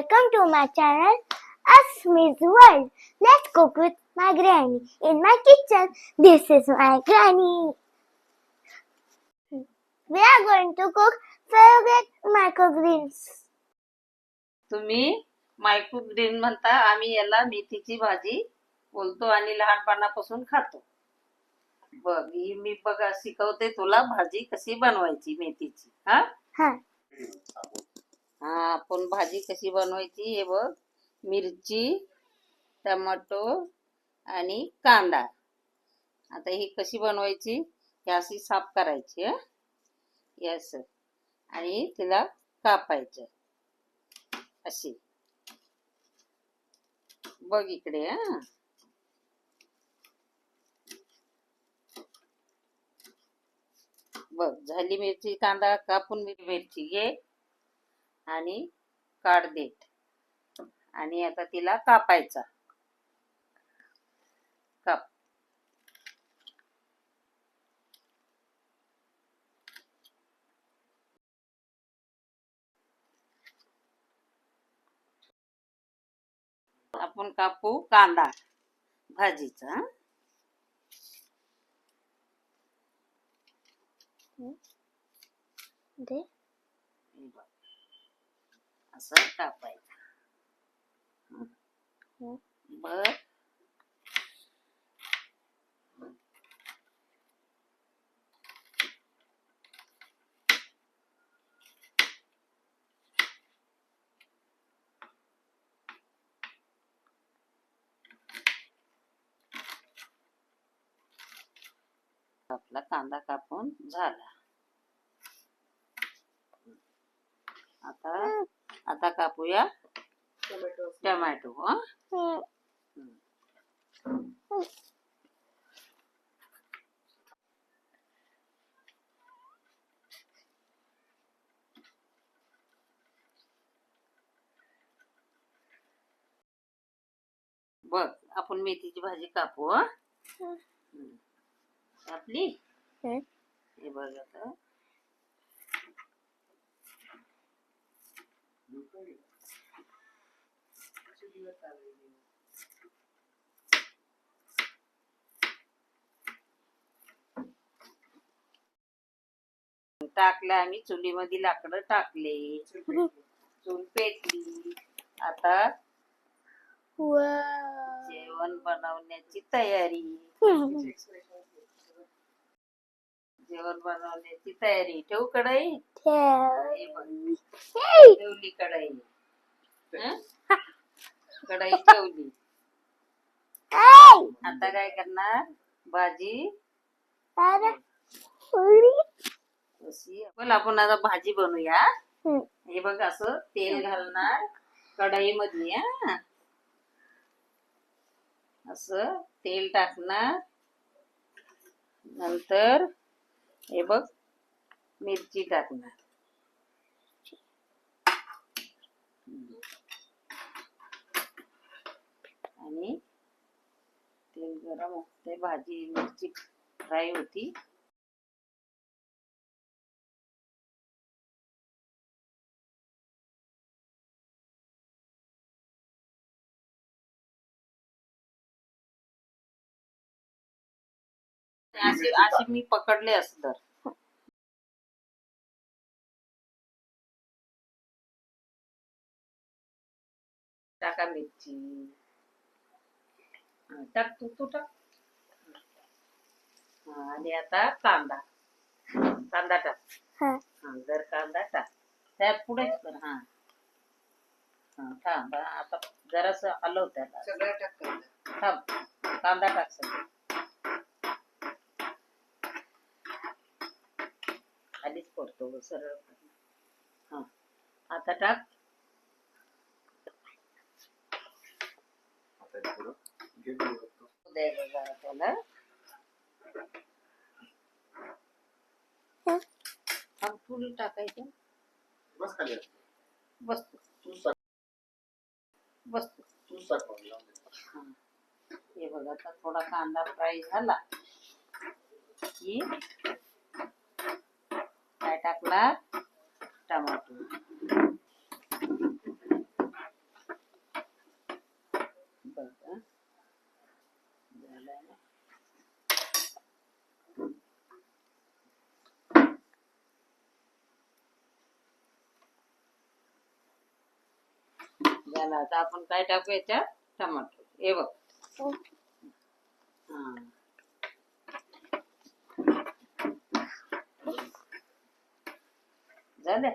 Welcome to my channel, Asmi's World. Let's cook with my granny. In my kitchen, this is my granny. We are going to cook favorite microgreens. तुम्ही मायक्रोग्रीन म्हणता, आम्ही याला मेथीची भाजी बोलतो आणि लहानपणापासून खातो. बघ ही मी बघा शिकवते तुला भाजी कशी बनवायची मेथीची. हा हा हा आपण भाजी कशी बनवायची हे बघ. मिरची, टमाटो आणि कांदा. आता ही कशी बनवायची, ही अशी साफ करायची. यस, आणि तिला कापायचं अशी. बघ इकडे. बघ झाली मिरची, कांदा कापून मिरची घे आणि काढ देठ, आणि आता तिला कापायचा. काप. आपण कापू कांदा भाजीचा. दे. असं कापायचं. बर आपला कांदा कापून झाला. आता कापूया टोमॅटो. बघ आपण मेथीची भाजी कापू. आपली हे बघ आता. टाकलं आम्ही चुलीमध्ये, लाकडं टाकले, चूल पेटली. आता जेवण बनवण्याची तयारी. जेवण बनवण्याची तयारी. ठेवू कढई. ठेवली कढई. कढई ठेवली. आता काय करणार, भाजी आपण आता भाजी बनवूया. हे बघ असं तेल घालणार कढई मध्ये. असं तेल टाकणार. नंतर हे बघ मिरची टाकणार. आणि तेल गरम होते, भाजी मिरची फ्राय होती. अशी मी पकडले असं तर. टाका मिरची. टाक तू टाक. आणि आता कांदा टाक. जर कांदा टाक त्यात पुढेच कर. थांब आता जरास हलव त्याला. सगळं टाक. थांब, कांदा टाक सगळं. खालीच पडतो सरळ. आता टाक. जरा त्याला थोडी टाकायचं. हे बघ आता थोडा कांदा फ्राय झाला की काय टाकला, टमाटो. चला आता आपण काय टाकू याच्यात? टमाटर. हे बघ. हा. झालं.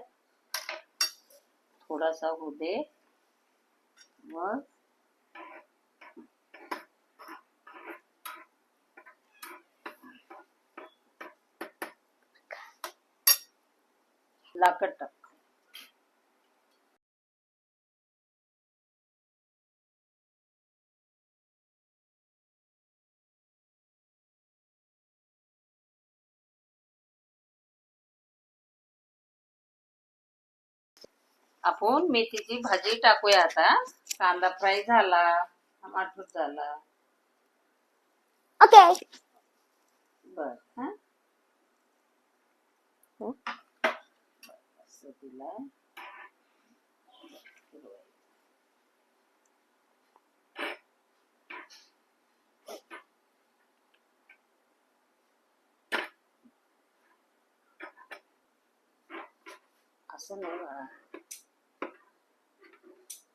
थोडासा होऊ दे. मग लाकड टाक. आपण मेथीची भाजी टाकूया आता. कांदा फ्राय झाला, टमाटर झाला. ओके. बर. हा असं तिला असं नाही बाळा.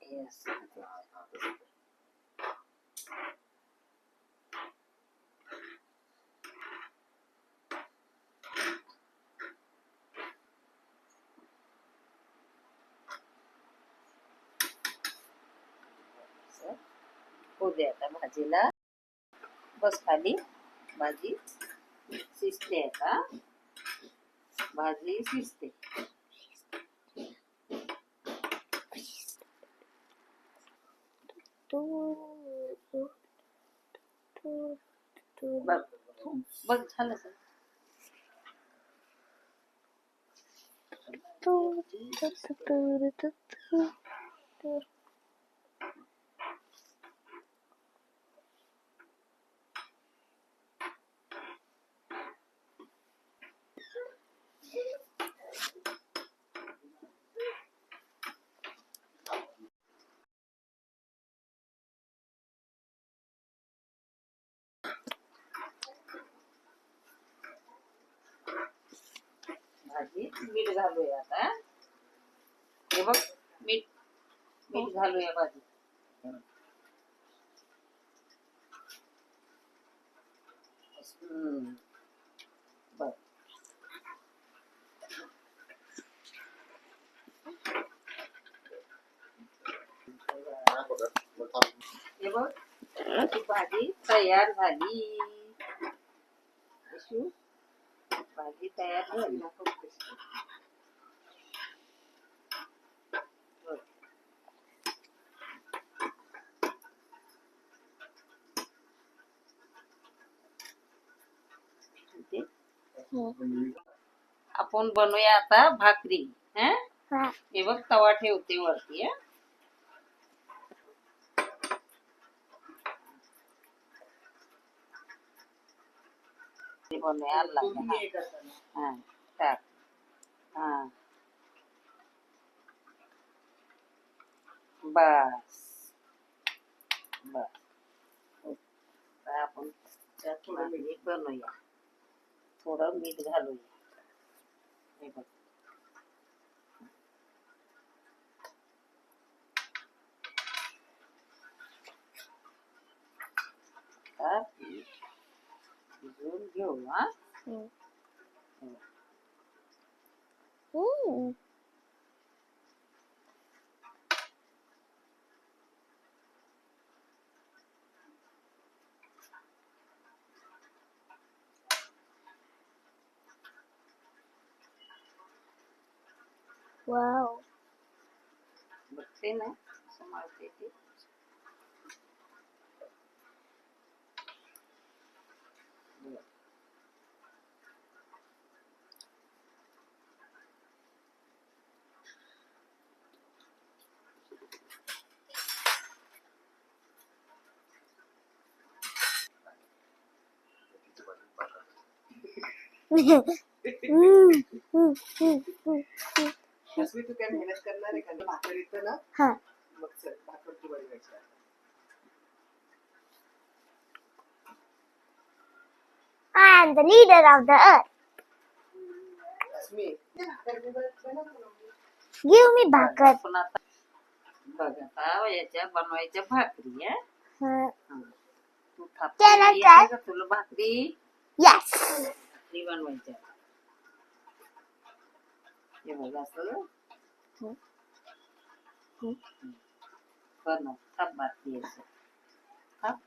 हे असं. होऊ दे आता भाजीला. बस खाली. भाजी शिजते आता. भाजी शिजते. बघ बघ झालं सर. भाजी मीठ घालूया आता. हे बघ मीठ मीठ घालूया भाजी. बर. हे बघ भाजी तयार झाली. भाजी तयार झाली. आपण बनवूया आता भाकरी. हे बघ तवा ठेवते वरती. बनवूया. हा टाक. हा बस बस. आपण थोडं मीठ बनवूया. थोडं मीठ घालूया. हे बघ भिजवून घेऊ. हा वाव. बघते ना सांभाळते ते. अस्मी तू काय मेहनत करणार आहे का भाकर येतं ना. मग चल भाकर तू बनवायची. I am the leader of the earth. Asmi Give me bhakar. आपण आता बघ आता याच्या बनवायच्या भाकरी आहे. हं. तू Can I थापता try? येते का तुला भाकरी? Yes. भाकरी बनवायच्या. हे बघ असं हं. हं. बनव. थाप भाकरी असं. थाप.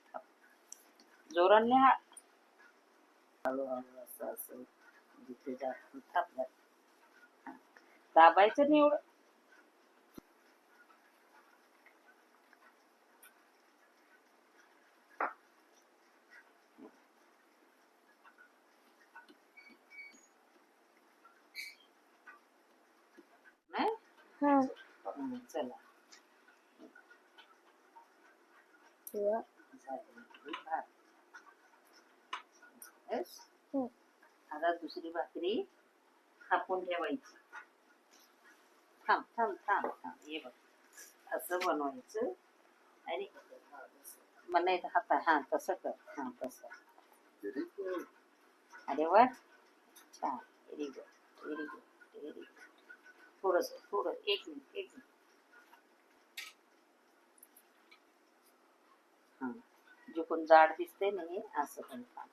थाप. जोराने हळूहळू असं असं जिथे जास्त थाप घाल. दाबायचं नाही एवढं. नाही? हं. चला हं. झाली भात. बस. हं. आता दुसरी भाकरी थापून ठेवायची. थांब थांब थांब थांब. हे बघ असं बनवायचं आणि मला येतं हाता. हा तसं कर. हा तसं. अरे वा छान. Very good very good very good. थोडस थोडं एक मिनिट एक मिनिट. हा जे कोण जाड दिसते नाही असं पण काम.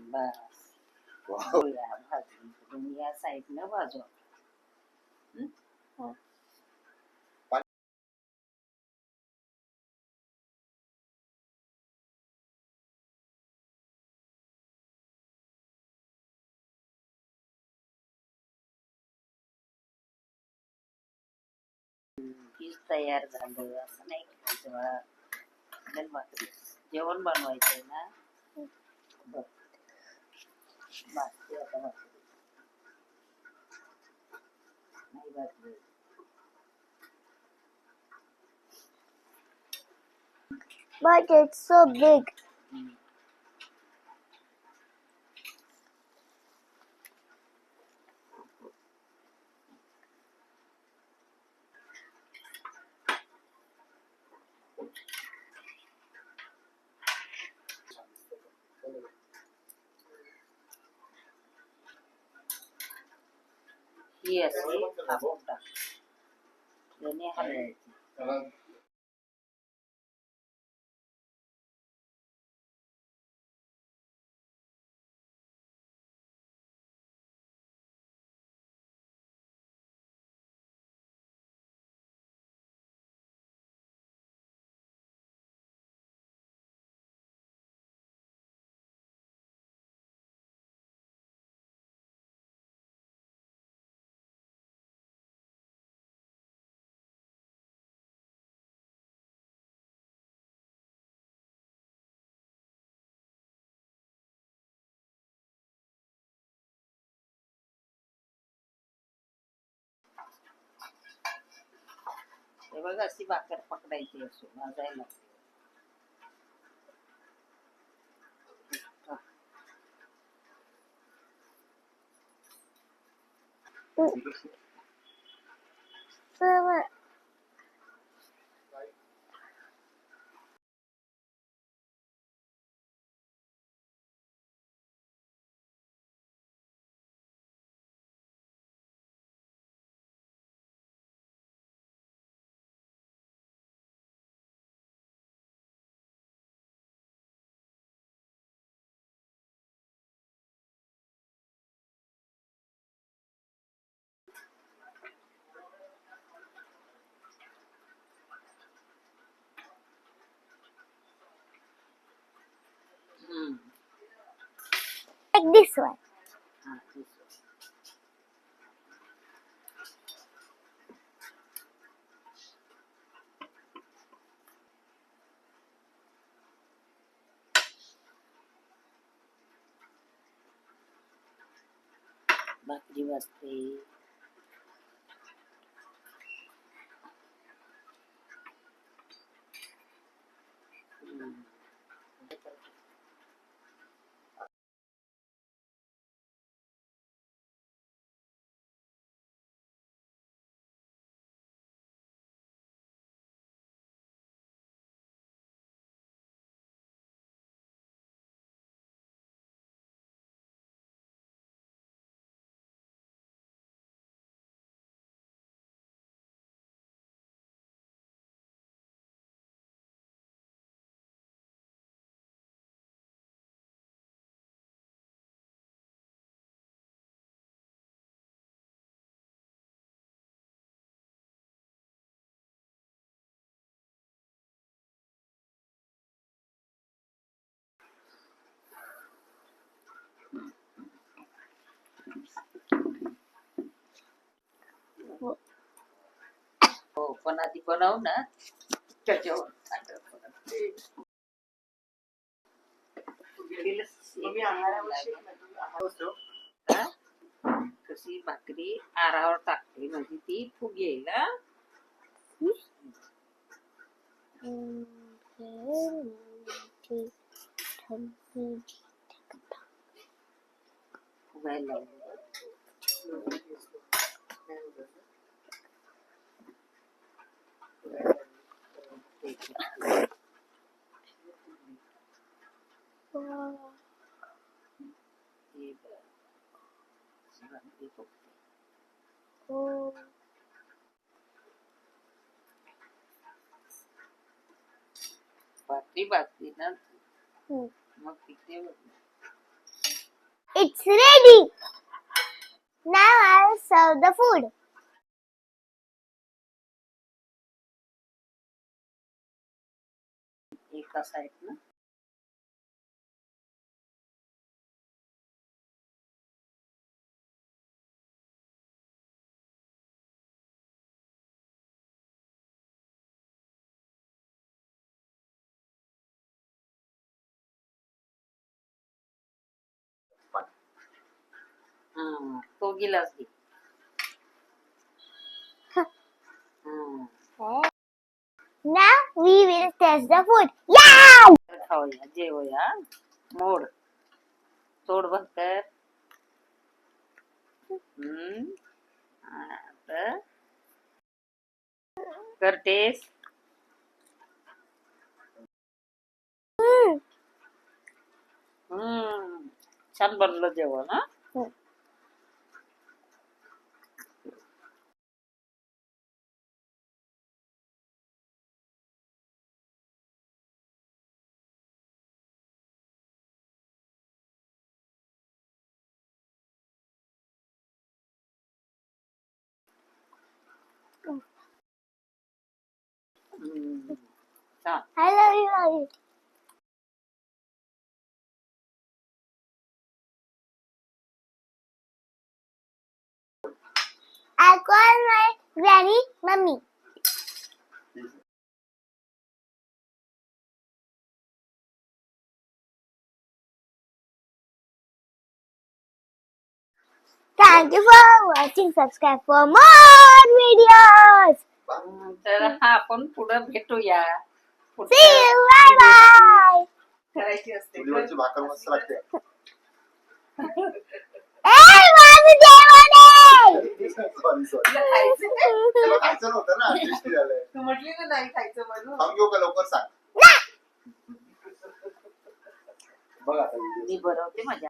बस या भाजून तुम्ही या साईडनं भाजवा. हं. पीठ तयार झालं असं नाही करायचं. आपल्याला भाकरी जेवण बनवायचंय ना. बघ भाजते आता भाकरी. नाही भाजली. But it's so big. ही अशी थापून टाक. त्याने हलवायची. हे बघ अशी भाकर पकडायची असो भाजायला. So, like this one. हा तेच. भाकरी वाजते. हो पण आधी बनव ना त्याच्यावर ताटं परत. मम्मी आहारावर शिक ना, तुम्ही आहार ठेव. हा? कशी भाकरी आरावर टाकते म्हणजे ती फुगेल हा? फुगायला लागली. हे बघ. भाकरी फुगते. भाकरी भाकरी ना मग तिथे It's ready. Now I'll serve the food. एका साईड ना हा तो गिलास घे. हा Now we will test the food. Yeah! खाऊया जेवूया मोड तोड भाकर. आता कर टेस्ट. छान बनलं जेवण हा. छान. I love you, mommy. I call my granny mummy. Thank you for watching. Subscribe for more videos. तर हा आपण पुढं भेटूया. See you. Bye bye. करायची असते. चुलीवरची भाकर मस्त लागते. Hey, माझं जेवण आहे. सॉरी तुला खायचं आहे? त्याला खायचं नव्हतं ना टेस्टी झालंय. तू म्हटली ना नाही खायचं म्हणून. खाऊन घेऊ का लवकर सांग. बघ आता मी बनवते माझ्या